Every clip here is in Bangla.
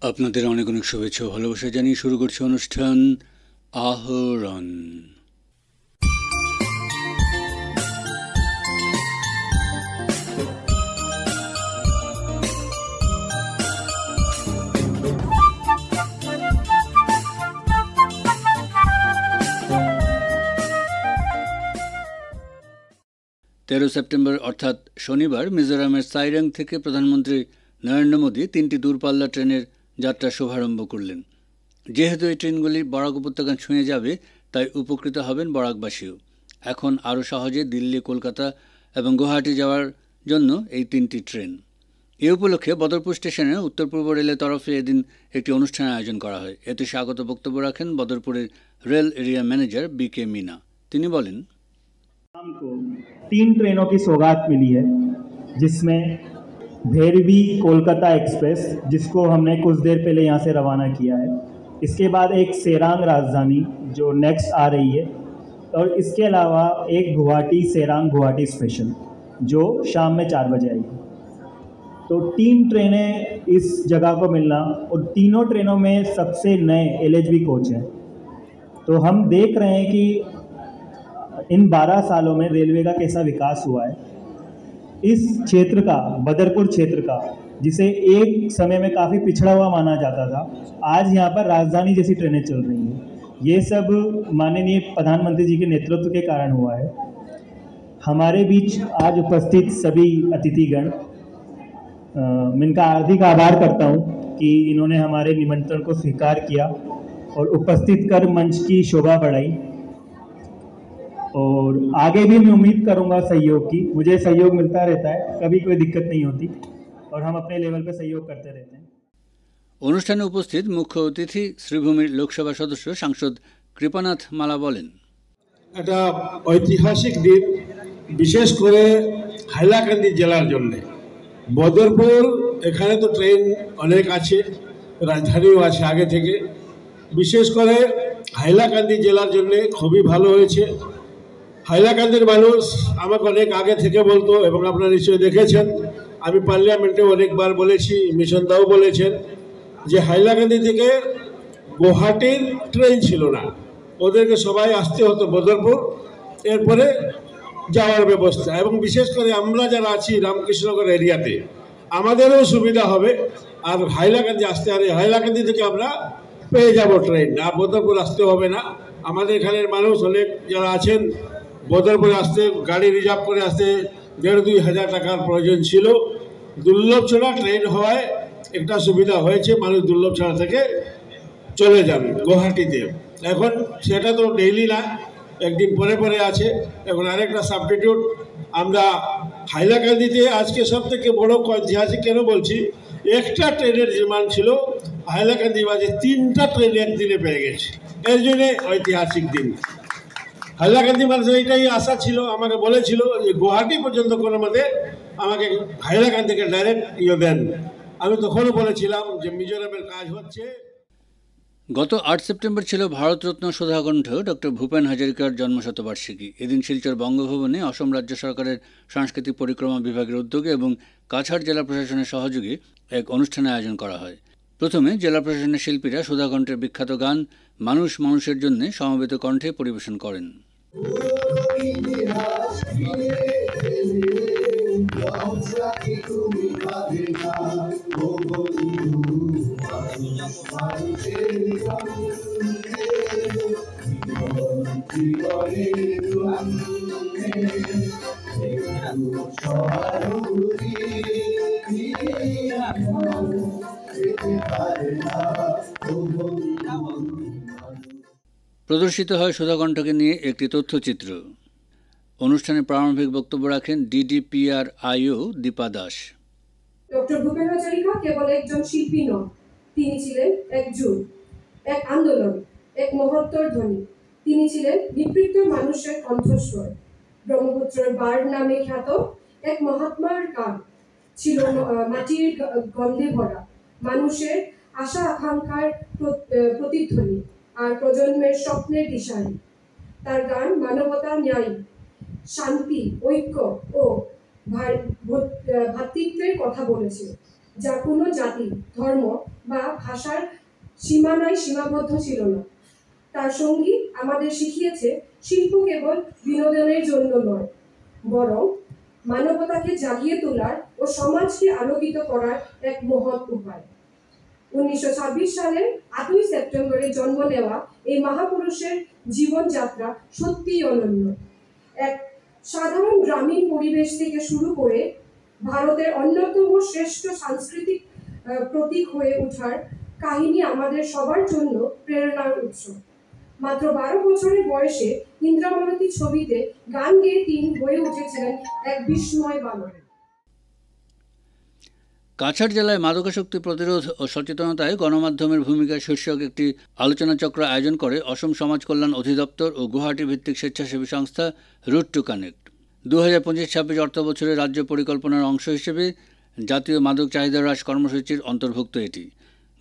আপনাদের অনেক অনেক শুভেচ্ছা ও ভালোবাসা জানিয়ে শুরু করছি অনুষ্ঠান আহরণ। সেপ্টেম্বর অর্থাৎ শনিবার মিজোরামের সাইরাং থেকে প্রধানমন্ত্রী নরেন্দ্র মোদী 3টি দূরপাল্লা ট্রেনের যাত্রা শুভারম্ভ করলেন। যেহেতু এই ট্রেনগুলি বরাক উপত্যকা ছুঁয়ে যাবে, তাই উপকৃত হবেন বরাকবাসীও। এখন আরও সহজে দিল্লি, কলকাতা এবং গুয়াহাটি যাওয়ার জন্য এই 3টি ট্রেন। এ উপলক্ষে বদরপুর স্টেশনে উত্তর পূর্ব রেলের তরফে এদিন একটি অনুষ্ঠানের আয়োজন করা হয়। এতে স্বাগত বক্তব্য রাখেন বদরপুরের rail area manager B K. Meena. তিনি বলেন, को 3 ट्रेनों की सौगात मिली है, जिसमें भैरवी कोलकाता एक्सप्रेस, जिसको हमने कुछ देर पहले यहाँ से रवाना किया है। इसके बाद एक सेरांग राजधानी जो नेक्स्ट आ रही है, और इसके अलावा एक गुवाहाटी सेरांग गुवाहाटी स्पेशल जो शाम में 4 बजे आएगी। तो 3 ट्रेनें इस जगह को मिलना, और तीनों ट्रेनों में सबसे नए LHB कोच हैं। तो हम देख रहे हैं कि इन 12 सालों में रेलवे का कैसा विकास हुआ है। इस क्षेत्र का, बदरपुर क्षेत्र का, जिसे एक समय में काफ़ी पिछड़ा हुआ माना जाता था, आज यहाँ पर राजधानी जैसी ट्रेनें चल रही हैं। ये सब माननीय प्रधानमंत्री जी के नेतृत्व के कारण हुआ है। हमारे बीच आज उपस्थित सभी अतिथिगण, मैं इनका हार्दिक आभार करता हूँ कि इन्होंने हमारे निमंत्रण को स्वीकार किया और उपस्थित कर मंच की शोभा बढ़ाई। और आगे भी मैं उम्मीद करूंगा सहयोग की। मुझे सहयोग मिलता रहता है, कभी कोई दिक्कत नहीं होती, और हम अपने लेवल पे सहयोग करते रहते हैं। অনুষ্ঠানে উপস্থিত মুখ্য অতিথি শ্রীভূমির লোকসভা সদস্য সাংসদ কৃপানাথ মালা বলেন, এটা ঐতিহাসিক দিন, বিশেষ করে হাইলাকান্দি জেলার জন্য। বদরপুর, এখানে তো ট্রেন অনেক আছে, রাজধানীও আছে আগে থেকে। বিশেষ করে হাইলাকান্দি জেলার জন্য খুবই ভালো হয়েছে। হাইলাকান্দির মানুষ আমাকে অনেক আগে থেকে বলতো, এবং আপনারা নিশ্চয়ই দেখেছেন, আমি পার্লামেন্টে অনেকবার বলেছি, মিশন দাও বলেছেন, যে হাইলাকান্দি থেকে গুয়াহাটির ট্রেন ছিল না, ওদেরকে সবাই আসতে হতো বদরপুর, এরপরে যাওয়ার ব্যবস্থা। এবং বিশেষ করে আমরা যারা আছি রামকৃষ্ণনগর এরিয়াতে, আমাদেরও সুবিধা হবে, আর হাইলাকান্দি আসতে, আর হাইলাকান্দি থেকে আমরা পেয়ে যাব ট্রেন, আর বদরপুর আসতে হবে না। আমাদের এখানের মানুষ অনেক যারা আছেন, বদরপুরে আসতে গাড়ি রিজার্ভ করে আসতে 1,500-2 হাজার টাকার প্রয়োজন ছিল। দুর্লভ ছাড়া ট্রেন হওয়ায় একটা সুবিধা হয়েছে, মানুষ দুর্লভ ছাড়া থেকে চলে যান গুয়াহাটিতে। এখন সেটা তো ডেইলি না, একদিন পরে পরে আছে। এখন আরেকটা সাবস্টিটিউট, আমরা হাইলাকান্দিতে আজকে সব থেকে বড় ঐতিহাসিক কেন বলছি, একটা ট্রেনের ডিমান্ড ছিল হাইলাকান্দি বাজে 3টা ট্রেন একদিনে পেয়ে গেছে। এর জন্যে ঐতিহাসিক দিন। হাইলাকান্দি মানুষের এইটাই আশা ছিল, আমাকে বলেছিল যে গুয়াহাটি পর্যন্ত কোনো মতে আমাকে হাইলাকান্দিকে ডাইরেক্ট দেন। আমি তখনও বলেছিলাম যে মিজোরামের কাজ হচ্ছে। গত 8 সেপ্টেম্বর ছিল ভারতরত্ন সুধাকণ্ঠ ডক্টর ভূপেন হাজারিকার জন্মশতবার্ষিকী। এদিন শিলচর বঙ্গভবনে অসম রাজ্য সরকারের সাংস্কৃতিক পরিক্রমা বিভাগের উদ্যোগে এবং কাছাড় জেলা প্রশাসনের সহযোগে এক অনুষ্ঠানের আয়োজন করা হয়। প্রথমে জেলা প্রশাসনের শিল্পীরা সুধাকণ্ঠের বিখ্যাত গান মানুষ মানুষের জন্য সমবেত কণ্ঠে পরিবেশন করেন। প্রদর্শিত হয় সুধাকণ্ঠকে নিয়ে একটি তথ্যচিত্র। অনুষ্ঠানে প্রারম্ভিক বক্তব্য রাখেন DDPRIO দীপা দাস। ডক্টর ভূপেন হাজারিকা কেবল একজন শিল্পী নন, তিনি ছিলেন এক যুগ, এক আন্দোলন, এক মহত্তর ধ্বনি। তিনি ছিলেন নিপীড়িত মানুষের কণ্ঠস্বর। ব্রহ্মপুত্রের বার্ড নামে খ্যাত এক মহাত্মার গান ছিল মাটির গন্ধে ভরা, মানুষের আশা আকাঙ্ক্ষার প্রতিধ্বনি আর প্রজন্মের স্বপ্নের দিশারি। তার গান মানবতা, ন্যায়, শান্তি, ঐক্য ও ভ্রাতৃত্বের কথা বলেছে। যা কোনো জাতি, ধর্ম বা ভাষার সীমানায় সীমাবদ্ধ ছিল না। তার সঙ্গীত আমাদের শিখিয়েছে শিল্প কেবল বিনোদনের জন্য নয়, বরং মানবতাকে জাগিয়ে তোলার ও সমাজকে আলোকিত করার এক মহৎ উপায়। 1926 সালের 8ই সেপ্টেম্বরে জন্ম নেওয়া এই মহাপুরুষের জীবনযাত্রা সত্যিই অনন্য। এক সাধারণ গ্রামীণ পরিবেশ থেকে শুরু করে ভারতের অন্যতম শ্রেষ্ঠ সাংস্কৃতিক প্রতীক হয়ে ওঠার কাহিনী আমাদের সবার জন্য প্রেরণার উৎস। মাত্র 12 বছরের বয়সে ইন্দ্রাবতী ছবিতে গান গেয়ে তিনি হয়ে উঠেছিলেন এক বিস্ময় বালক। কাছাড় জেলায় মাদকাসক্তি প্রতিরোধ ও সচেতনতায় গণমাধ্যমের ভূমিকা শীর্ষক একটি আলোচনাচক্র আয়োজন করে অসম সমাজ কল্যাণ অধিদপ্তর ও গুয়াহাটি ভিত্তিক স্বেচ্ছাসেবী সংস্থা রুট টু কানেক্ট। 2025-26 অর্থবছরের রাজ্য পরিকল্পনার অংশ হিসেবে জাতীয় মাদক চাহিদা হ্রাস কর্মসূচির অন্তর্ভুক্ত এটি।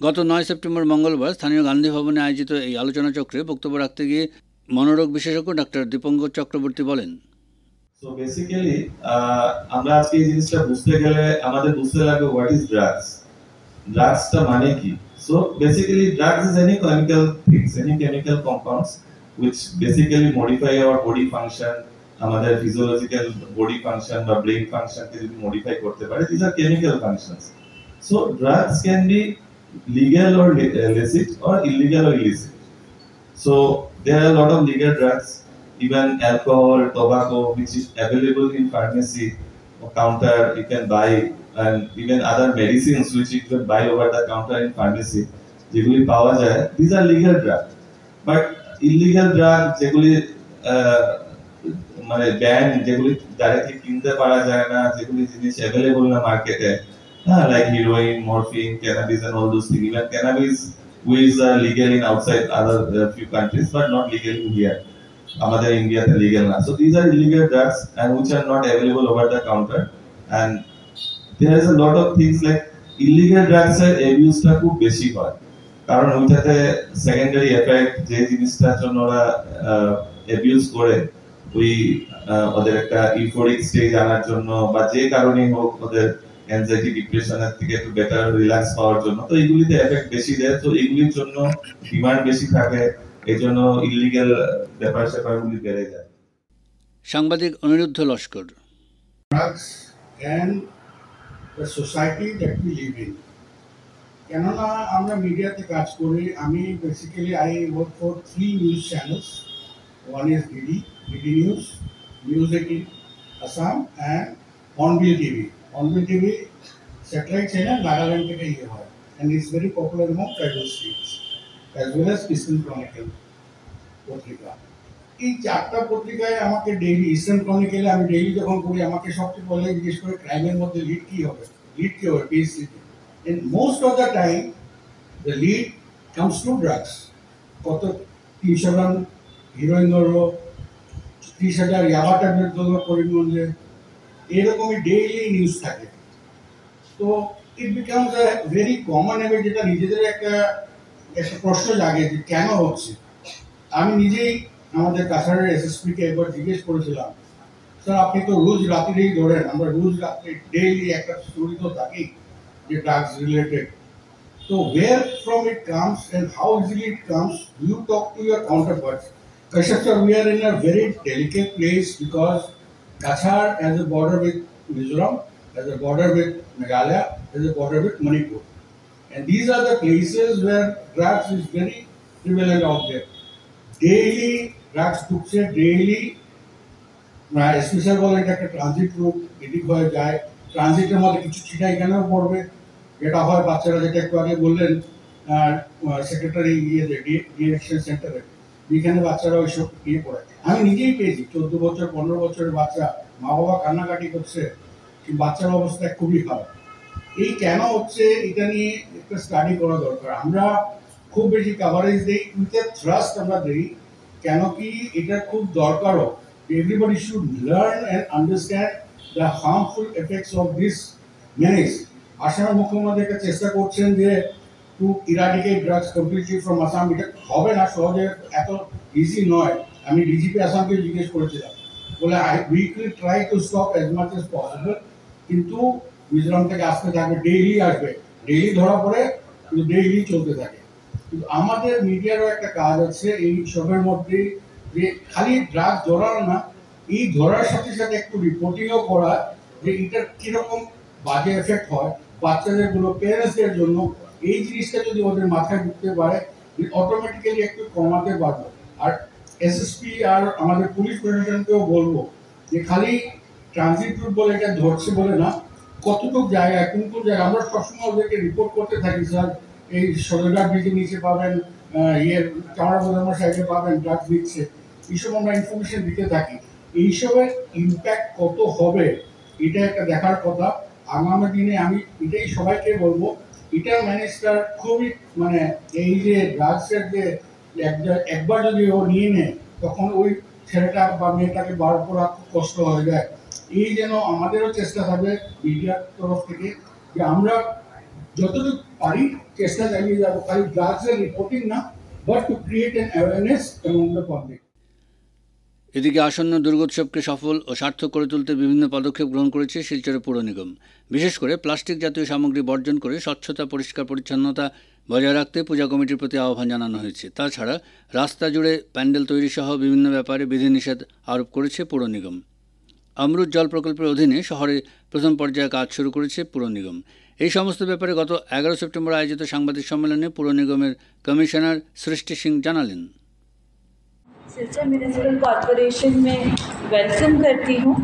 গত 9 সেপ্টেম্বর মঙ্গলবার স্থানীয় গান্ধী ভবনে আয়োজিত এই আলোচনাচক্রে বক্তব্য রাখতে গিয়ে মনোরোগ বিশেষজ্ঞ ডাক্তার দীপঙ্কর চক্রবর্তী বলেন, সো বেসিক্যালি আমরা আজকে এই জিনিসটা বুঝতে গেলে আমাদের বুঝতে লাগবে হোয়াট ইজ ড্রাগস, ড্রাগসটা মানে কি। So basically drugs is any chemical things, any chemical compounds which basically modify our body function, আমাদের ফিজিওলজিক্যাল বডি ফাংশন বা ব্রেন ফাংশনকে যদি মডিফাই করতে পারে, these are chemical functions. So drugs can be legal or licit or illegal or illicit. So there are a lot of legal drugs, even alcohol, tobacco, which is available in pharmacy or counter you can buy, and even other medicines which you can buy over the counter in pharmacy, যেগুলি পাওয়া যায়, these are legal drugs. But illegal drug যেগুলি মানে ব্যান, যেগুলি ডাইরেক্টলি কিনতে পারা যায় না, যেগুলি জিনিস অ্যাভেলেবল না মার্কেটে, like heroin, morphine, cannabis and all those things. Even cannabis weeds are legal in outside other few countries but not legal in here. Amader India te legal na. So these are illegal drugs and which are not available over the counter, and there is a lot of things like illegal drugs er abuse ta khub beshi hoy, karon ওইটাতে সেকেন্ডারি এফেক্ট যে জিনিসটার জন্য ওরা অ্যাবিউজ করে, ওই ওদের একটা ইউফোরিক স্টেজ আনার জন্য বা যে কারণেই হোক ওদের অ্যাংজাইটি ডিপ্রেশনের থেকে একটু বেটার রিল্যাক্স পাওয়ার জন্য, তো এগুলিতে এফেক্ট বেশি দেয়, তো এগুলির জন্য ডিমান্ড বেশি থাকে, এই জন্য ইলিগাল ব্যাপার স্যাপারগুলি বেড়ে যায়। সাংবাদিক Aniruddha Laskar. Drugs and the society that we live in. কেননা আমরা মিডিয়াতে কাজ করি, আমি basically I work for 3 news channels. One is DD news, news 18 Assam and hornbill TV. Hornbill TV satellite channel, Nagaland থেকে ইয়ে হয়, and it's very popular among tribal states, as well as eastern chronicle পত্রিকা। এই 4টা পত্রিকায় আমাকে ডেইলি, ইস্টার্ন ক্রনিকলে আমি ডেইলি যখন পড়ি আমাকে সবচেয়ে পরে জিজ্ঞেস করে ক্রাইমের মধ্যে লিড কী হবে, পিএসসিতে। And most of the time, the lead comes to drugs. কত 300 গ্রাম হিরোইন ধরো, 30,000 ইয়াবা ট্যাবলেট ধরো করিমগঞ্জে, এরকমই ডেইলি নিউজ থাকে। তো it becomes a very common এবার, যেটা নিজেদের একটা প্রশ্ন জাগে যে কেন হচ্ছে। আমি নিজেই আমাদের কাছাড়ের এসএসপিকে একবার জিজ্ঞেস করেছিলাম, স্যার আপনি তো রোজ রাত্রেই ধরেন, আমরা রোজ রাত্রে ডেইলি একটা স্টোরি তো থাকি drugs related. So where from it comes and how easily it comes, you talk to your counterparts. Kashyap sir, we are in a very delicate place because Kachar has a border with Mizoram, has a border with Meghalaya, has a border with Manipur. And these are the places where drugs is very prevalent out there. Daily drugs ঢুকছে, daily স্পেশাল বলে এটা একটা ট্রানজিট রুট, এদিক হয়ে যায়, ট্রানজিটের মধ্যে কিছু চিঠা এখানেও পড়বে, যেটা হয় বাচ্চারা, যেটা একটু আগে বললেন সেক্রেটারি ডিরেকশন সেন্টারে, যেখানে বাচ্চারা ওইসব ইয়ে পড়ে। আমি নিজেই পেয়েছি 14 বছর 15 বছরের বাচ্চা, মা বাবা কান্নাকাটি করছে, বাচ্চার অবস্থা খুবই খারাপ। এই কেন হচ্ছে এটা নিয়ে একটা স্টাডি করা দরকার। আমরা খুব বেশি কাভারেজ দিই, উইথ থ্রাস্ট আমরা দিই, কেন কি এটা খুব দরকারও। Everybody should learn and understand the harmful effects of this menace. আসামের মুখ্যমন্ত্রী একটা চেষ্টা করছেন যে two eradicate drugs completely from Assam. এটা হবে না, সহজে এত ইজি নয়। আমি ডিজিপি আসামকে জিজ্ঞেস করেছিলাম, বলে we will try to stop as much as possible, কিন্তু মিজোরাম থেকে আসতে থাকে, ডেইলি আসবে, ডেইলি ধরা পড়ে, কিন্তু ডেইলি চলতে থাকে। কিন্তু আমাদের মিডিয়ারও একটা কাজ আছে এই সবের মধ্যে, যে খালি ড্রাগ ধরানো না, এই ধরার সাথে সাথে একটু রিপোর্টিংও করা, যে এটার কিরকম বাজে এফেক্ট হয় বাচ্চাদের গুলো, প্যারেন্টসদের জন্য। এই জিনিসটা যদি ওদের মাথায় ঢুকতে পারে, অটোমেটিক্যালি একটু কমাতে পারবো। আর এসএসপি আর আমাদের পুলিশ প্রশাসনকেও বলবো যে খালি ট্রানজিট রুট বলে এটা ধরছে বলে না, কতটুকু জায়গায় কোন কোন জায়গায় আমরা সবসময় ওদেরকে রিপোর্ট করতে থাকি, স্যার এই সদরঘাট ব্রিজের নিচে পাবেন, চামড়া বোঝানোর সাইডে পাবেন ড্রাগস দিচ্ছে, এইসব আমরা ইনফরমেশন দিতে থাকি। এইসবের ইম্প্যাক্ট কত হবে এটা একটা দেখার কথা। আগামী দিনে আমি এটাই সবাইকে বলবো, এটা ম্যানেজটা খুবই মানে এই যে ড্রাগসের যে একবার যদি ও নিয়ে নেয়, তখন ওই ছেলেটা বা মেয়েটাকে বার করা খুব কষ্ট হয়ে যায়। এই যেন আমাদেরও চেষ্টা থাকবে মিডিয়ার তরফ থেকে, যে আমরা যতটুকু পারি চেষ্টা চালিয়ে যাবো, খালি ড্রাগসের রিপোর্টিং না, but to create an awareness among the public. এদিকে আসন্ন দুর্গোৎসবকে সফল ও সার্থক করে তুলতে বিভিন্ন পদক্ষেপ গ্রহণ করেছে শিলচরের পৌর নিগম। বিশেষ করে প্লাস্টিক জাতীয় সামগ্রী বর্জন করে স্বচ্ছতা, পরিষ্কার পরিচ্ছন্নতা বজায় রাখতে পূজা কমিটির প্রতি আহ্বান জানানো হয়েছে। তাছাড়া রাস্তা জুড়ে প্যান্ডেল তৈরি সহ বিভিন্ন ব্যাপারে বিধিনিষেধ আরোপ করেছে পৌর নিগম। অমৃত জল প্রকল্পের অধীনে শহরে প্রথম পর্যায়ে কাজ শুরু করেছে পৌর নিগম। এই সমস্ত ব্যাপারে গত 11 সেপ্টেম্বর আয়োজিত সাংবাদিক সম্মেলনে পৌর নিগমের কমিশনার সৃষ্টি সিং জানালেন, सिलचर म्यूनिसिपल कॉरपोरेशन में वेलकम करती हूँ।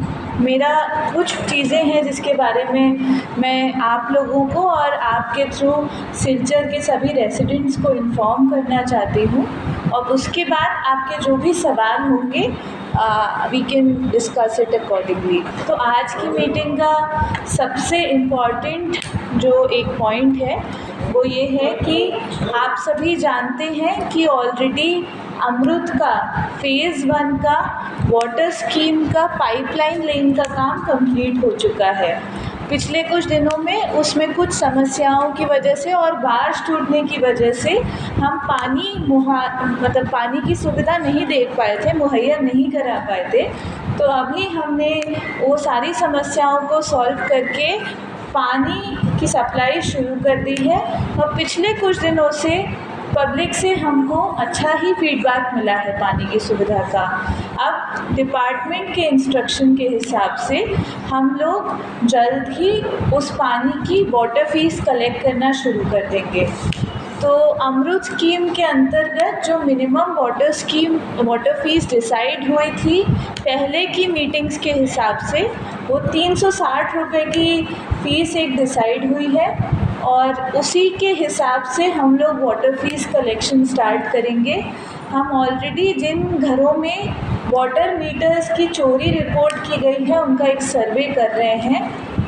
मेरा कुछ चीज़ें हैं जिसके बारे में मैं आप लोगों को और आपके थ्रू सिलचर के सभी रेसिडेंट्स को इन्फॉर्म करना चाहती हूँ, और उसके बाद आपके जो भी सवाल होंगे we can discuss it accordingly. तो आज की मीटिंग का सबसे इम्पॉर्टेंट जो एक पॉइंट है वो ये है कि आप सभी जानते हैं कि ऑलरेडी अमृत का फेज़ 1 का वाटर स्कीम का पाइपलाइन लेन का काम कंप्लीट हो चुका है। पिछले कुछ दिनों में उसमें कुछ समस्याओं की वजह से और बारिश टूटने की वजह से हम पानी की सुविधा नहीं दे पाए थे, मुहैया नहीं करा पाए थे। तो अभी हमने वो सारी समस्याओं को सॉल्व करके पानी की सप्लाई शुरू कर दी है, और पिछले कुछ दिनों से पब्लिक से हमको अच्छा ही फीडबैक मिला है पानी की सुविधा का। अब डिपार्टमेंट के इंस्ट्रक्शन के हिसाब से हम लोग जल्द ही उस पानी की वाटर फीस कलेक्ट करना शुरू कर देंगे। तो अमृत स्कीम के अंतर्गत जो मिनिमम वाटर फीस डिसाइड हुई थी पहले की मीटिंग्स के हिसाब से, वो 360 रुपये की फ़ीस एक डिसाइड हुई है, और उसी के हिसाब से हम लोग वाटर फीस कलेक्शन स्टार्ट करेंगे। हम ऑलरेडी जिन घरों में वाटर मीटर्स की चोरी रिपोर्ट की गई है उनका एक सर्वे कर रहे हैं,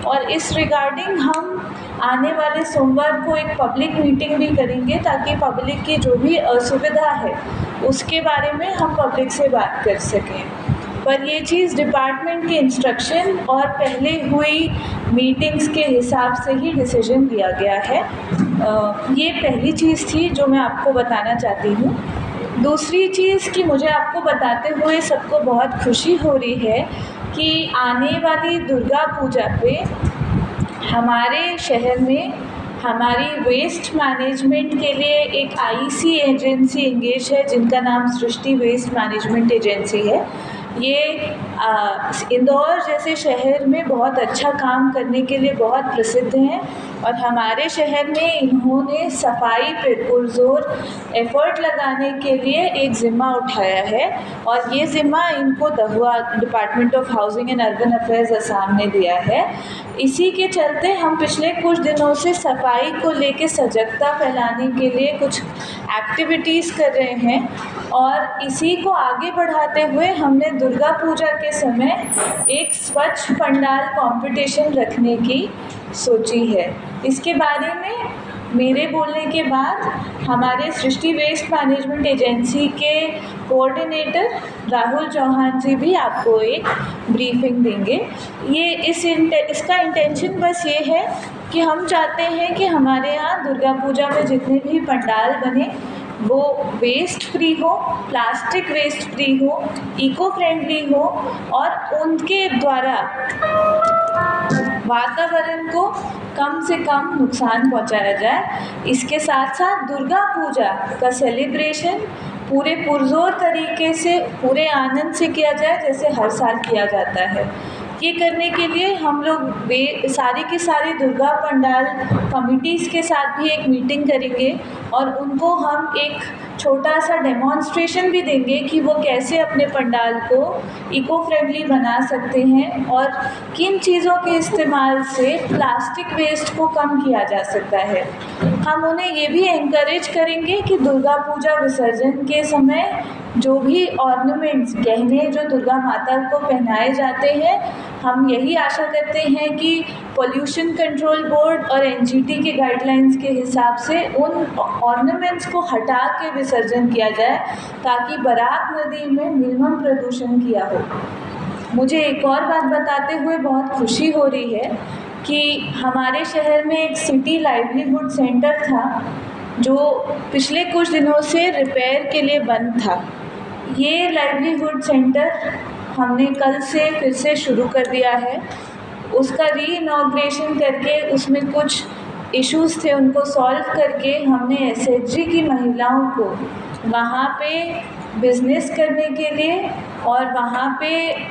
और इस रिगार्डिंग हम आने वाले सोमवार को एक पब्लिक मीटिंग भी करेंगे, ताकि पब्लिक की जो भी असुविधा है उसके बारे में हम पब्लिक से बात कर सकें। पर ये चीज़ डिपार्टमेंट के इंस्ट्रक्शन और पहले हुई मीटिंग्स के हिसाब से ही डिसीजन लिया गया है। ये पहली चीज़ थी जो मैं आपको बताना चाहती हूँ। दूसरी चीज़ कि मुझे आपको बताते हुए सबको बहुत खुशी हो रही है कि आने वाली दुर्गा पूजा पे हमारे शहर में हमारी वेस्ट मैनेजमेंट के लिए एक आईसी एजेंसी इंगेज है, जिनका नाम सृष्टि वेस्ट मैनेजमेंट एजेंसी है। ये इंदौर जैसे शहर में बहुत अच्छा काम करने के लिए बहुत प्रसिद्ध हैं, और हमारे शहर में इन्होंने सफाई पे पुरजोर एफ़र्ट लगाने के लिए एक ज़िम्मा उठाया है, और ये ज़िम्मा इनको दहुआ department of housing and urban affairs Assam ने दिया है। इसी के चलते हम पिछले कुछ दिनों से सफाई को लेके सजगता फैलाने के लिए कुछ एक्टिविटीज़ कर रहे हैं, और इसी को आगे बढ़ाते हुए हमने दुर्गा पूजा के समय एक स्वच्छ पंडाल कंपटीशन रखने की सोची है। इसके बारे में मेरे बोलने के बाद हमारे सृष्टि वेस्ट मैनेजमेंट एजेंसी के कोऑर्डिनेटर राहुल चौहान जी भी आपको एक ब्रीफिंग देंगे। ये इसका इंटेंशन बस ये है कि हम चाहते हैं कि हमारे यहाँ दुर्गा पूजा में जितने भी पंडाल बने वो वेस्ट फ्री हो, प्लास्टिक वेस्ट फ्री हो, इको फ्रेंडली हो, और उनके द्वारा वातावरण को कम से कम नुकसान पहुंचाया जाए। इसके साथ साथ दुर्गा पूजा का सेलिब्रेशन पूरे पुरजोर तरीके से पूरे आनंद से किया जाए जैसे हर साल किया जाता है। ये करने के लिए हम लोग सारी की सारी दुर्गा पंडाल कमिटीज़ के साथ भी एक मीटिंग करेंगे और उनको हम एक छोटा सा डेमोन्स्ट्रेशन भी देंगे कि वो कैसे अपने पंडाल को इको फ्रेंडली बना सकते हैं और किन चीज़ों के इस्तेमाल से प्लास्टिक वेस्ट को कम किया जा सकता है। हम उन्हें ये भी एनकरेज करेंगे कि दुर्गा पूजा विसर्जन के समय जो भी ऑर्नामेंट्स गहने जो दुर्गा माता को पहनाए जाते हैं, हम यही आशा करते हैं कि पोल्यूशन कंट्रोल बोर्ड और एनजीटी के गाइडलाइंस के हिसाब से उन ऑर्नामेंट्स को हटा के विसर्जन किया जाए ताकि बराक नदी में मिनिमम प्रदूषण किया हो। मुझे एक और बात बताते हुए बहुत खुशी हो रही है कि हमारे शहर में एक सिटी लाइवलीहुड सेंटर था जो पिछले कुछ दिनों से रिपेयर के लिए बंद था। ये लाइवलीहुड सेंटर हमने कल से फिर से शुरू कर दिया है। उसका री-इनॉग्रेशन करके उसमें कुछ इश्यूज़ थे उनको सॉल्व करके हमने एसएचजी की महिलाओं को वहाँ पे बिज़नेस करने के लिए और वहाँ पे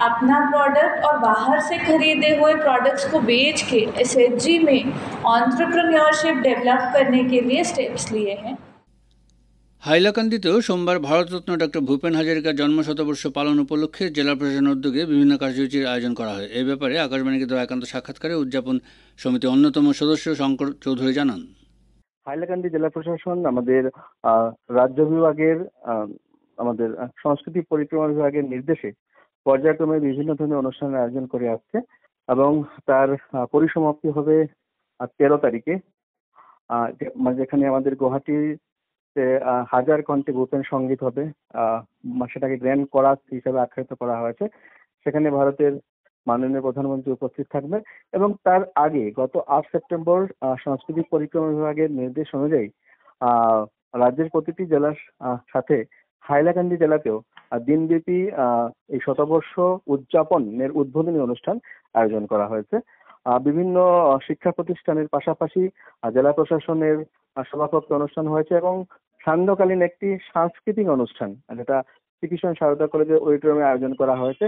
अपना प्रोडक्ट और बाहर से ख़रीदे हुए प्रोडक्ट्स को बेच के एसएचजी में एंटरप्रेन्योरशिप डेवलप करने के लिए स्टेप्स लिए हैं। হাইলাকান্দিতেও সোমবার ভারতরত্ন ডক্টর ভূপেন হাজারিকার জন্মশতবর্ষ পালন উপলক্ষে জেলা প্রশাসনের উদ্যোগে বিভিন্ন কার্যসূচির আয়োজন করা হয়। এই ব্যাপারে আকাশবাণীকে দেওয়া একান্ত সাক্ষাৎকারে উদযাপন সমিতির অন্যতম সদস্য শঙ্কর চৌধুরী জানান, হাইলাকান্দি জেলা প্রশাসন আমাদের রাজ্য বিভাগের আমাদের সংস্কৃতি পরিক্রমা বিভাগের নির্দেশে পর্যায়ক্রমে বিভিন্ন ধরনের অনুষ্ঠানের আয়োজন করে আসছে এবং তার পরিসমাপ্তি হবে 13 তারিখে, যেখানে আমাদের গুয়াহাটির হাজার কণ্ঠে ভূপেন সঙ্গীত হবে। সেটাকে গ্র্যান্ড করাস হিসেবে আখ্যায়িত করা হয়েছে। সেখানে ভারতের মাননীয় প্রধানমন্ত্রী উপস্থিত থাকবেন এবং তার আগে গত 8 সেপ্টেম্বর সাংস্কৃতিক পরিক্রমা বিভাগের নির্দেশ অনুযায়ী রাজ্যের প্রতিটি জেলার সাথে হাইলাকান্দি জেলাতেও দিনব্যাপী এই শতবর্ষ উদযাপনের উদ্বোধনী অনুষ্ঠান আয়োজন করা হয়েছে। বিভিন্ন শিক্ষা প্রতিষ্ঠানের পাশাপাশি জেলা প্রশাসনের সভাপতি অনুষ্ঠান হয়েছে এবং সান্ধ্যকালীন একটি সাংস্কৃতিক অনুষ্ঠান যেটা শ্রীকৃষ্ণ সারদা কলেজের অডিটোরিয়ামে আয়োজন করা হয়েছে।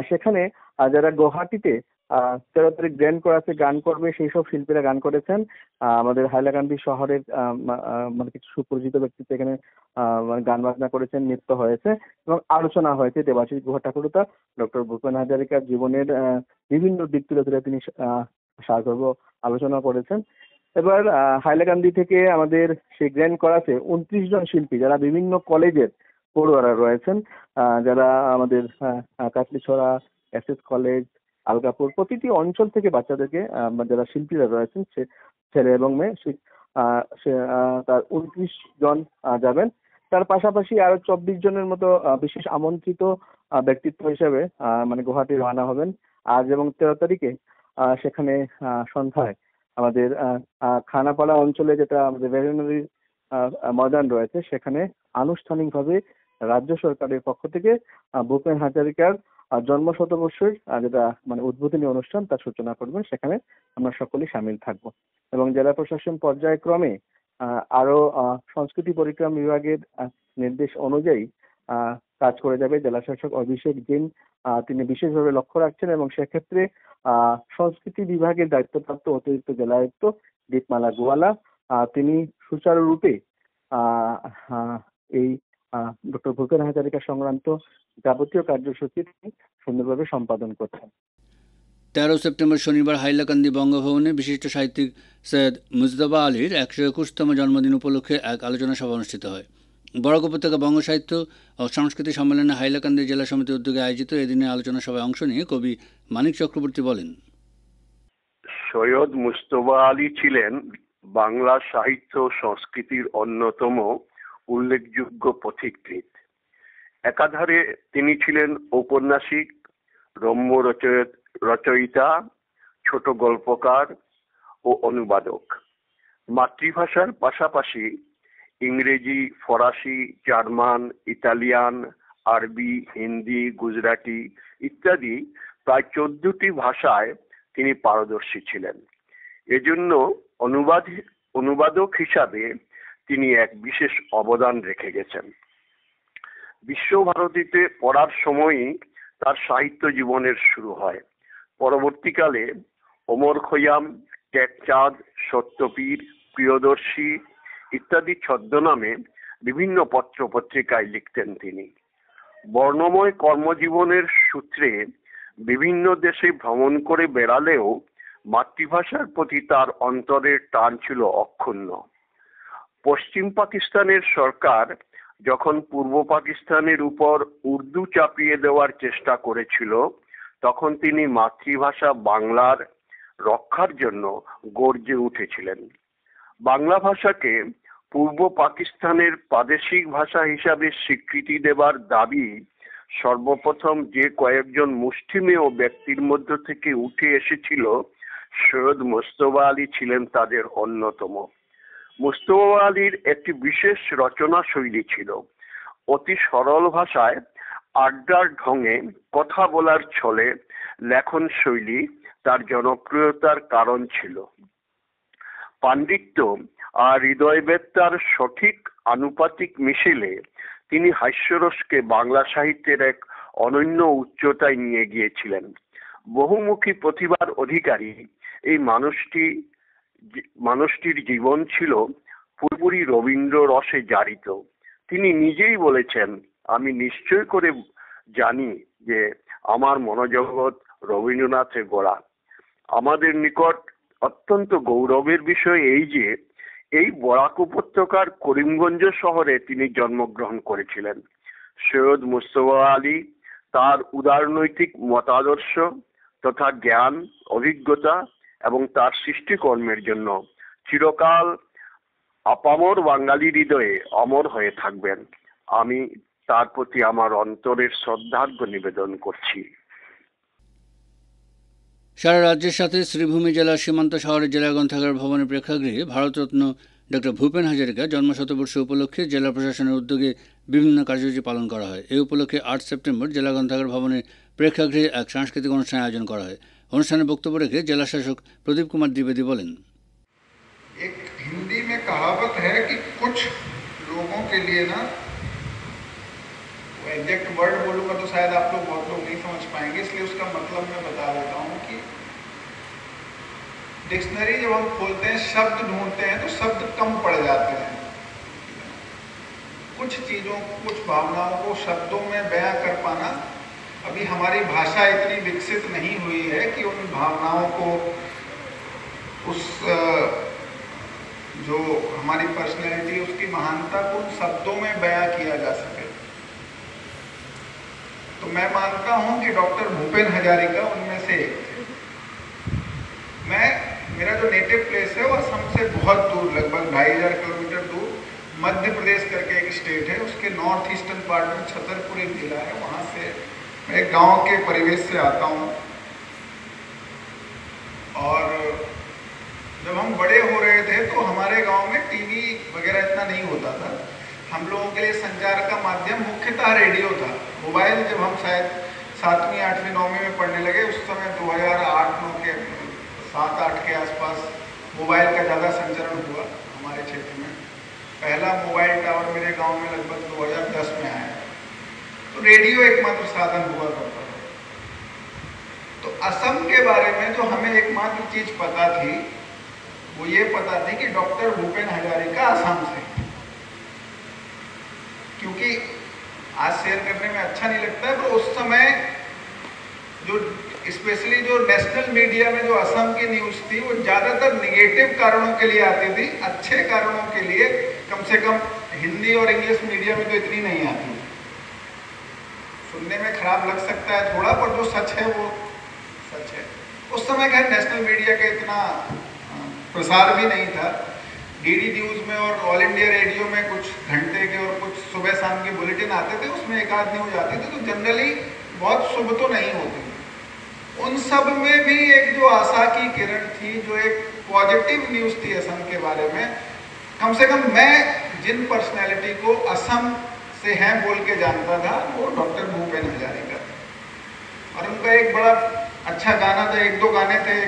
সেখানে যারা গুয়াহাটিতে 13 তারিখ গ্র্যান্ড করাসে গান করবে সেই সব শিল্পীরা গান করেছেন। আমাদের হাইলাকান্দি শহরের মানে কিছু সুপরিচিত ব্যক্তিত্ব এখানে গান বাজনা করেছেন, নৃত্য হয়েছে এবং আলোচনা হয়েছে দেবাশিস গুহা ঠাকুরতা ডক্টর ভূপেন হাজারিকার জীবনের বিভিন্ন দিক তুলে ধরে তিনি সারগর্ভ আলোচনা করেছেন। এবার হাইলাকান্দি থেকে আমাদের সেই গ্র্যান্ড করাসে 29 জন শিল্পী যারা বিভিন্ন কলেজের পড়ুয়ারা রয়েছেন, যারা আমাদের কাটলিছড়া, এসএস কলেজ, আলগাপুর প্রতিটি অঞ্চল থেকে বাচ্চাদেরকে যারা শিল্পীরা রয়েছেন সে ছেলে এবং মেয়ে তার 29 জন যাবেন। তার পাশাপাশি আরো 24 জনের মতো বিশেষ আমন্ত্রিত ব্যক্তিত্ব হিসেবে মানে গুয়াহাটি রওনা হবেন আজ এবং 13 তারিখে। সেখানে সন্ধ্যায় আমাদের খানাপাড়া অঞ্চলে যেটা আমাদের ভেটেরিনারি ময়দান রয়েছে সেখানে আনুষ্ঠানিকভাবে রাজ্য সরকারের পক্ষ থেকে ভূপেন হাজারিকার জন্মশতবর্ষের যেটা মানে উদ্বোধনী অনুষ্ঠান তার সূচনা করবেন। সেখানে আমরা সকলেই সামিল থাকব এবং জেলা প্রশাসন পর্যায়ক্রমে আরো সংস্কৃতি পরিক্রমা বিভাগের নির্দেশ অনুযায়ী কাজ করে যাবে। জেলা শাসক অভিষেক দিন তিনি বিশেষভাবে লক্ষ্য রাখছেন এবং সেক্ষেত্রে সংস্কৃতি বিভাগের দায়িত্বপ্রাপ্ত অতিরিক্ত জেলায়ুক্ত দীপমালা গোয়ালা তিনি সুচারুরূপে এই ডক্টর ভূপেন হাজারিকা সংক্রান্ত যাবতীয় কার্যসূচি সুন্দরভাবে সম্পাদন করছেন। 13 সেপ্টেম্বর শনিবার হাইলাকান্দি বঙ্গভবনে বিশিষ্ট সাহিত্যিক সৈয়দ মুজতবা আলীর 121তম জন্মদিন উপলক্ষে এক আলোচনা সভা অনুষ্ঠিত হয়। বরাক উপত্যকা বঙ্গ সাহিত্য ও সংস্কৃতি সম্মেলনে হাইলাকান্দি জেলা সমিতির উদ্যোগে আয়োজিত এদিনের আলোচনা সভায় অংশ নিয়ে কবি মানিক চক্রবর্তী বলেন, সৈয়দ মুজতবা আলী ছিলেন বাংলা সাহিত্য সংস্কৃতির অন্যতম উল্লেখযোগ্য পথিকৃৎ। একাধারে তিনি ছিলেন ঔপন্যাসিক, রম্য রচয়িতা, ছোট গল্পকার ও অনুবাদক। মাতৃভাষার পাশাপাশি ইংরেজি, ফরাসি, জার্মান, ইতালিয়ান, আরবি, হিন্দি, গুজরাটি ইত্যাদি প্রায় 14টি ভাষায় তিনি পারদর্শী ছিলেন। এজন্য অনুবাদক হিসাবে তিনি এক বিশেষ অবদান রেখে গেছেন। বিশ্বভারতীতে পড়ার সময়ই তার সাহিত্য জীবনের শুরু হয়। পরবর্তীকালে ওমর খৈয়াম, টেকচাঁদ, সত্যপীর, প্রিয়দর্শী ইত্যাদি ছদ্মনামে বিভিন্ন পত্র পত্রিকায় লিখতেন তিনি। বর্ণময় কর্মজীবনের সূত্রে বিভিন্ন দেশে ভ্রমণ করে বেড়ালেও মাতৃভাষার প্রতি তার অন্তরের টান ছিল অক্ষুণ্ণ। পশ্চিম পাকিস্তানের সরকার যখন পূর্ব পাকিস্তানের উপর উর্দু চাপিয়ে দেওয়ার চেষ্টা করেছিল, তখন তিনি মাতৃভাষা বাংলার রক্ষার জন্য গর্জে উঠেছিলেন। বাংলা ভাষাকে পূর্ব পাকিস্তানের প্রাদেশিক ভাষা হিসাবে স্বীকৃতি দেবার দাবি সর্বপ্রথম যে কয়েকজন মুষ্টিমেয় ব্যক্তির মধ্য থেকে উঠে এসেছিল, সৈয়দ মুজতবা আলী ছিলেন তাদের অন্যতম। মুজতবা আলীর একটি বিশেষ রচনা শৈলী ছিল। অতি সরল ভাষায় আড্ডার ঢঙে কথা বলার ছলে লেখন শৈলী তার জনপ্রিয়তার কারণ ছিল। পাণ্ডিত্য আর হৃদয়বেত্তার সঠিক আনুপাতিক মিশেলে তিনি হাস্যরসকে বাংলা সাহিত্যের এক অনন্য উচ্চতায় নিয়ে গিয়েছিলেন। বহুমুখী প্রতিভার অধিকারী এই মানুষটির জীবন ছিল পুরোপুরি রবীন্দ্র রসে জারিত। তিনি নিজেই বলেছেন, আমি নিশ্চয় করে জানি যে আমার মনোজগৎ রবীন্দ্রনাথের গড়া। আমাদের নিকট অত্যন্ত গৌরবের বিষয় এই যে এই বরাক উপত্যকার করিমগঞ্জ শহরে তিনি জন্মগ্রহণ করেছিলেন। সৈয়দ মুজতবা আলী তার উদারনৈতিক মতাদর্শ তথা জ্ঞান, অভিজ্ঞতা এবং তার সৃষ্টিকর্মের জন্য চিরকাল আপামর বাঙালি হৃদয়ে অমর হয়ে থাকবেন। আমি তার প্রতি আমার অন্তরের শ্রদ্ধার্ঘ্য নিবেদন করছি। সারা রাজ্যের সাথে শ্রীভূমি জেলার সীমান্ত শহরের জেলা গ্রন্থাগার ভবনের প্রেক্ষাগৃহে ভারতরত্ন ডক্টর ভূপেন হাজারিকা জন্মশতবর্ষ উপলক্ষে জেলা প্রশাসনের উদ্যোগে বিভিন্ন কার্যসূচি পালন করা হয়। এই উপলক্ষে 8 সেপ্টেম্বর জেলা গ্রন্থাগার ভবনের প্রেক্ষাগৃহে এক সাংস্কৃতিক অনুষ্ঠানের আয়োজন করা হয়। অনুষ্ঠানে বক্তব্য রেখে জেলা শাসক প্রদীপ কুমার দ্বিবেদী বলেন, एक हिंदी में कहावत है कि कुछ लोगों के लिए ना, एग्जैक्ट वर्ड बोलूँगा तो शायद आप लोग बहुत लोग नहीं समझ पाएंगे, इसलिए उसका मतलब मैं बता देता हूँ कि डिक्शनरी जब हम खोलते हैं, शब्द ढूंढते हैं तो शब्द कम पड़ जाते हैं। कुछ चीज़ों, कुछ भावनाओं को शब्दों में बयां कर पाना, अभी हमारी भाषा इतनी विकसित नहीं हुई है कि उन भावनाओं को, उस जो हमारी पर्सनैलिटी, उसकी महानता को उन शब्दों में बयां किया जा सके। तो मैं मानता हूं कि डॉक्टर भूपेन हजारिका उनमें से एक थे। मेरा जो नेटिव प्लेस है वो असम से बहुत दूर, लगभग 2500 किलोमीटर दूर मध्य प्रदेश करके एक स्टेट है, उसके नॉर्थ ईस्टर्न पार्ट में छतरपुर एक जिला है। वहाँ से मैं एक गाँव के परिवेश से आता हूँ। और जब हम बड़े हो रहे थे तो हमारे गांव में टीवी वगैरह इतना नहीं होता था। हम लोगों के लिए संचार का माध्यम मुख्यतः रेडियो था। मोबाइल जब हम शायद 7वीं, 8वीं, 9वीं में पढ़ने लगे, उस समय 2008-9 के 7-8 के आसपास मोबाइल का ज़्यादा संचरण हुआ हमारे क्षेत्र में। पहला मोबाइल टावर मेरे गांव में लगभग 2010 में आया। तो रेडियो एकमात्र साधन हुआ करता था। तो असम के बारे में जो हमें एकमात्र चीज़ पता थी वो ये पता थी कि डॉक्टर भूपेन हजारिका असम से, क्योंकि आज शेयर करने में अच्छा नहीं लगता है, पर उस समय जो स्पेशली जो नेशनल मीडिया में जो असम की न्यूज़ थी वो ज़्यादातर निगेटिव कारणों के लिए आती थी। अच्छे कारणों के लिए कम से कम हिंदी और इंग्लिश मीडिया में तो इतनी नहीं आती। सुनने में खराब लग सकता है थोड़ा, पर जो सच है वो सच है। उस समय खैर नेशनल मीडिया का इतना प्रसार भी नहीं था। डीडी न्यूज़ में और ऑल इंडिया रेडियो में कुछ घंटे के और कुछ सुबह शाम के बुलेटिन आते थे, उसमें एक आध न्यूज आती थी, तो जनरली बहुत शुभ तो नहीं होती। उन सब में भी एक जो आशा की किरण थी, जो एक पॉजिटिव न्यूज़ थी असम के बारे में। कम से कम मैं जिन पर्सनैलिटी को असम से हैं बोल के जानता था वो डॉक्टर भूपेन हजारिका। और उनका एक बड़ा अच्छा गाना था, 1-2 गाने थे।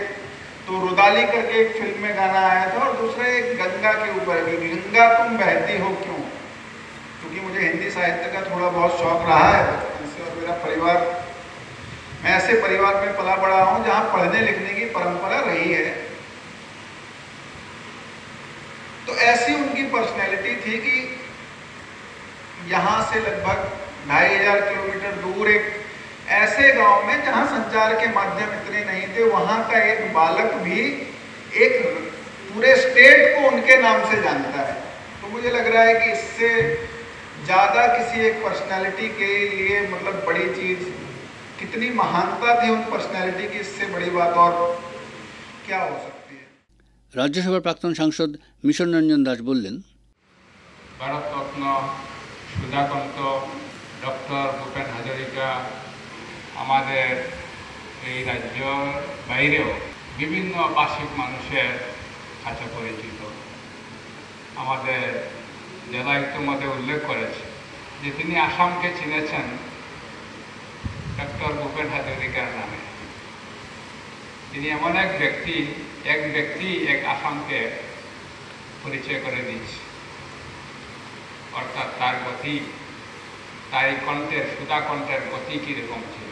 तो रुदाली करके एक फिल्म में गाना आया था और दूसरा एक गंगा के ऊपर, गंगा तुम बहती हो क्यों, क्योंकि मुझे हिंदी साहित्य का थोड़ा बहुत शौक रहा है इससे, और मेरा परिवार, मैं ऐसे परिवार में पला बड़ा हूँ जहाँ पढ़ने लिखने की परंपरा रही है। तो ऐसी उनकी पर्सनैलिटी थी कि यहाँ से लगभग 2500 किलोमीटर दूर एक ऐसे गांव में जहाँ संचार के माध्यम इतने नहीं थे, वहाँ का एक बालक भी एक पूरे स्टेट को उनके नाम से जानता है। तो मुझे लग रहा है कि इससे ज़्यादा किसी एक पर्सनैलिटी के लिए मतलब बड़ी चीज़, कितनी महानता थी उन पर्सनैलिटी की, इससे बड़ी बात और क्या हो सकती है। राज्यसभार प्राक्तन सांसद मिशन रंजन दास बोलें, भारत रत्न सुधाकांत डॉक्टर भूपेन हाजरिका আমাদের এই রাজ্যের বাইরেও বিভিন্ন ভাষিক মানুষের কাছে পরিচিত। আমাদের জেলা ইতিমধ্যে উল্লেখ করেছে যে তিনি আসামকে চিনেছেন ডক্টর ভূপেন হাজরিকার নামে। তিনি এমন এক ব্যক্তি এক আসামকে পরিচয় করে দিচ্ছে, অর্থাৎ তার গতি, তার কণ্ঠের সুধা কণ্ঠের গতি কীরকম ছিল।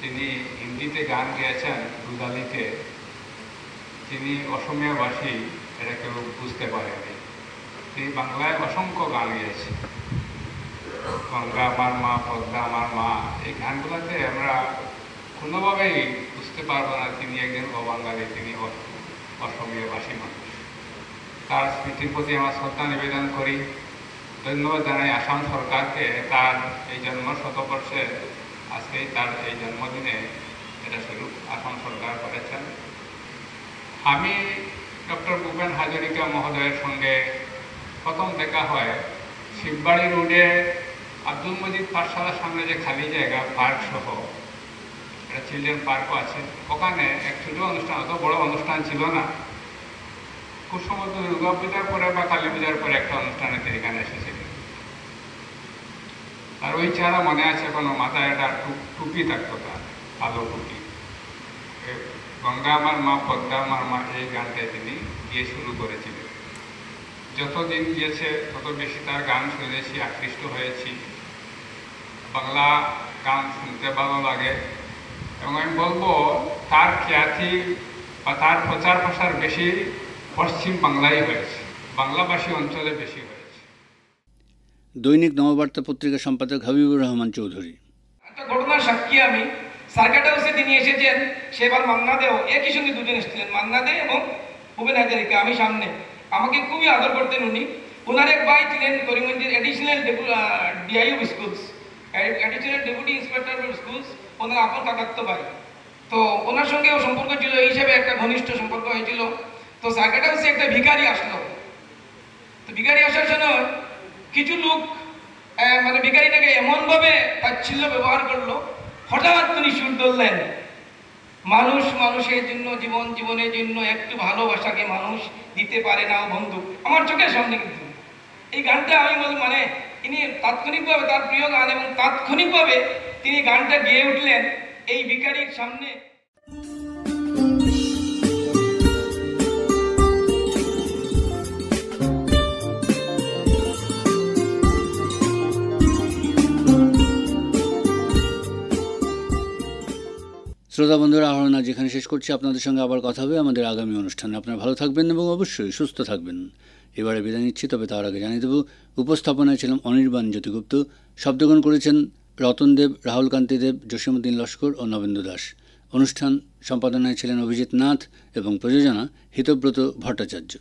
তিনি হিন্দিতে গান গেয়েছেন রুদালিতে, তিনি অসমীয়া ভাষী, এটা কেউ বুঝতে পারেনি। তিনি বাংলায় অসংখ্য গান গেয়েছেন, গঙ্গা আমার মা, পদ্মা আমার মা, এই গানগুলোতে আমরা কোনোভাবেই বুঝতে পারবো না তিনি একজন অবাঙালি, তিনি অসমীয়া ভাষী মানুষ। তার স্মৃতির প্রতি আমার শ্রদ্ধা নিবেদন করি। ধন্যবাদ জানাই আসাম সরকারকে, তার এই জন্ম শতবর্ষে আজকেই তার এই জন্মদিনে এটা শুরু আসাম সরকার করেছেন। আমি ডক্টর ভূপেন হাজরিকা মহোদয়ের সঙ্গে প্রথম দেখা হয় শিববাড়ি রোডে আব্দুল মজিদ পাঠশালার সামনে যে খালি জায়গা, পার্ক সহ একটা চিলড্রেন পার্কও আছে, ওখানে এক ছোটো অনুষ্ঠান, অত বড় অনুষ্ঠান ছিল না, খুব সম্ভবত দুর্গা পূজার পরে বা কালী পূজার পরে একটা অনুষ্ঠানে তিনি এখানে এসেছিলেন। আর ওই চেহারা মনে আছে এখনো, মাথায় একটা টুপি থাকতো, তার কালো টুপি। গঙ্গা আমার মা, পদ্মা আমার মা, এই গানটাই তিনি গিয়ে শুরু করেছিলেন। যতদিন গিয়েছে তত বেশি তার গান শুনেছি, আকৃষ্ট হয়েছি। বাংলা গান শুনতে ভালো লাগে এবং আমি বলবো তার খ্যাতি বা তার প্রচার প্রসার বেশি পশ্চিম বাংলায় হয়েছে, বাংলাভাষী অঞ্চলে বেশি হয়েছে। দৈনিক নববার্তা পত্রিকার সম্পাদক হাবিবুর রহমান চৌধুরী, একটা ঘটনার সাক্ষী আমি। সার্কিট হাউসে তিনি এসেছেন, সেবার মান্না দেও, একই সঙ্গে দুজন এসেছিলেন, মান্না দে এবং ভূপেন হাজারিকা। আমি সামনে, আমাকে খুবই আদর করতেন উনি। ওনার এক ভাই ছিলেন করিমগঞ্জের additional DIO schools, additional deputy inspector schools, ওনার আপন কাকাত্তো ভাই। তো ওনার সঙ্গেও সম্পর্ক ছিল, এই হিসেবে একটা ঘনিষ্ঠ সম্পর্ক হয়েছিল। তো সার্কিট হাউসে একটা ভিখারি আসলো। তো ভিখারি আসার সময় কিছু লোক মানে ভিখারিটাকে এমনভাবে তাচ্ছিল্য ব্যবহার করলো, হঠাৎ তিনি সুর ধরলেন, মানুষ মানুষের জন্য, জীবন জীবনের জন্য একটু ভালোবাসাকে মানুষ দিতে পারে না বন্ধু। আমার চোখের সামনে কিন্তু এই গানটা আমি মানে তিনি তাৎক্ষণিকভাবে তার প্রিয় গান, এবং তাৎক্ষণিকভাবে তিনি গানটা গেয়ে উঠলেন এই ভিখারির সামনে। শ্রোতা বন্ধুরা, আহরণ আজ যেখানে শেষ করছি। আপনাদের সঙ্গে আবার কথা হবে আমাদের আগামী অনুষ্ঠানে। আপনারা ভালো থাকবেন এবং অবশ্যই সুস্থ থাকবেন। এবারে বিদায় নিচ্ছি, তবে তার আগে জানিয়ে দেব উপস্থাপনায় ছিলাম অনির্বাণ জ্যোতিগুপ্ত, শব্দগ্রহণ করেছেন রতন দেব, রাহুল কান্তি দেব, জসীমউদ্দিন লস্কর ও নবেন্দু দাস। অনুষ্ঠান সম্পাদনায় ছিলেন অভিজিৎ নাথ এবং প্রযোজনা হিতব্রত ভট্টাচার্য।